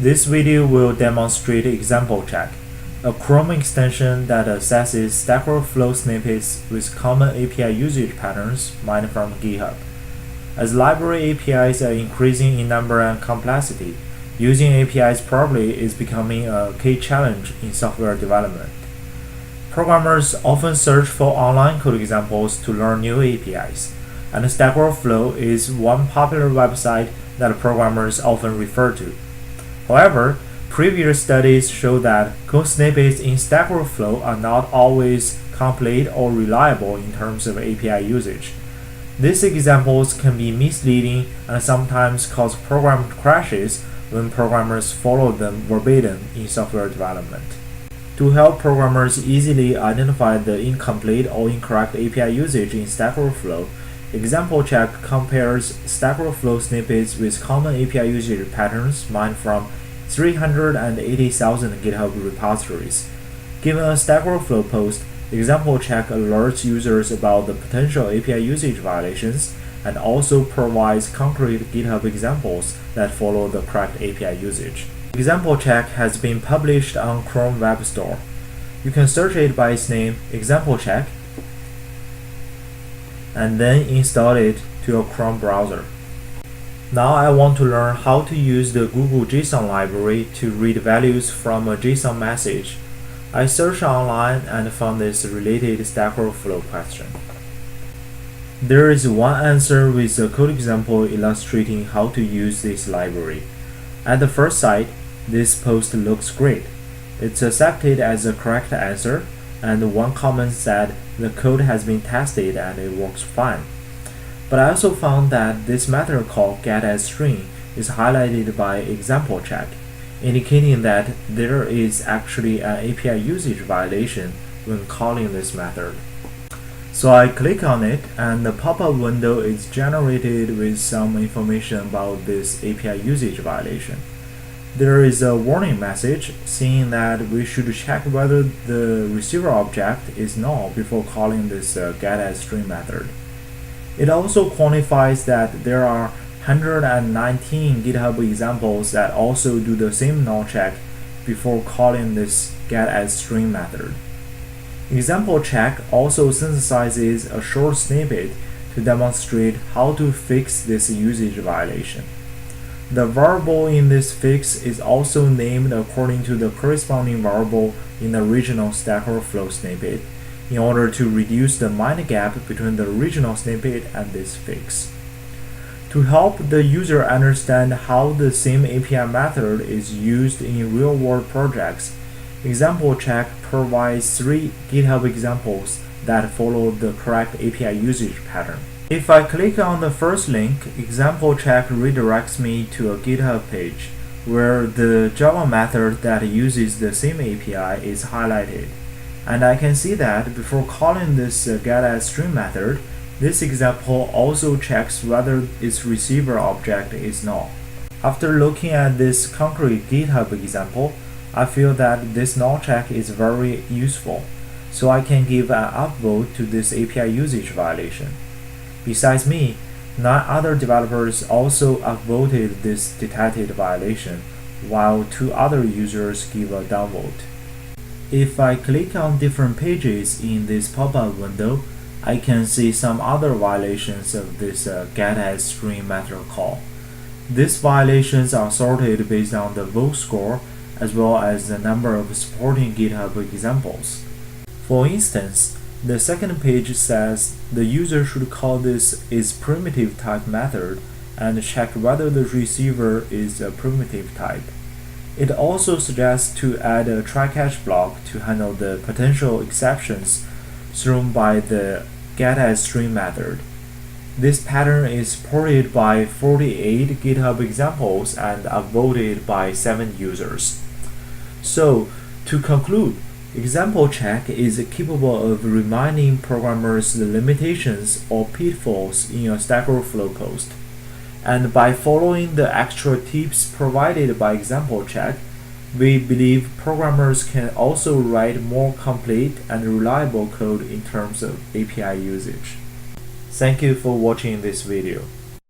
This video will demonstrate ExampleCheck, a Chrome extension that assesses Stack Overflow snippets with common API usage patterns mined from GitHub. As library APIs are increasing in number and complexity, using APIs properly is becoming a key challenge in software development. Programmers often search for online code examples to learn new APIs, and Stack Overflow is one popular website that programmers often refer to. However, previous studies show that code snippets in Stack Overflow are not always complete or reliable in terms of API usage. These examples can be misleading and sometimes cause program crashes when programmers follow them verbatim in software development. To help programmers easily identify the incomplete or incorrect API usage in Stack Overflow, ExampleCheck compares Stack Overflow snippets with common API usage patterns mined from 380,000 GitHub repositories. Given a Stack Overflow post, ExampleCheck alerts users about the potential API usage violations and also provides concrete GitHub examples that follow the correct API usage. ExampleCheck has been published on Chrome Web Store. You can search it by its name, ExampleCheck, and then install it to your Chrome browser. Now I want to learn how to use the Google JSON library to read values from a JSON message. I searched online and found this related Stack Overflow question. There is one answer with a code example illustrating how to use this library. At the first sight, this post looks great. It's accepted as a correct answer, and one comment said the code has been tested and it works fine. But I also found that this method called getAsString is highlighted by ExampleCheck, indicating that there is actually an API usage violation when calling this method. So I click on it, and the pop-up window is generated with some information about this API usage violation. There is a warning message saying that we should check whether the receiver object is null before calling this getAsString method. It also quantifies that there are 119 GitHub examples that also do the same null check before calling this getAsString method. ExampleCheck also synthesizes a short snippet to demonstrate how to fix this usage violation. The variable in this fix is also named according to the corresponding variable in the original Stack Overflow snippet in order to reduce the mind gap between the original snippet and this fix. To help the user understand how the same API method is used in real-world projects, ExampleCheck provides 3 GitHub examples that follow the correct API usage pattern. If I click on the first link, ExampleCheck redirects me to a GitHub page where the Java method that uses the same API is highlighted. And I can see that before calling this getAsString method, this example also checks whether its receiver object is null. After looking at this concrete GitHub example, I feel that this null check is very useful, so I can give an upvote to this API usage violation. Besides me, 9 other developers also upvoted this detected violation, while 2 other users give a downvote. If I click on different pages in this pop-up window, I can see some other violations of this getAsString method call. These violations are sorted based on the vote score as well as the number of supporting GitHub examples. For instance, the second page says the user should call this isPrimitive-type method and check whether the receiver is a primitive type. It also suggests to add a try-catch block to handle the potential exceptions thrown by the getAsString method. This pattern is supported by 48 GitHub examples and upvoted by 7 users. So, to conclude, ExampleCheck is capable of reminding programmers the limitations or pitfalls in a Stack Overflow post. And by following the extra tips provided by ExampleCheck, we believe programmers can also write more complete and reliable code in terms of API usage. Thank you for watching this video.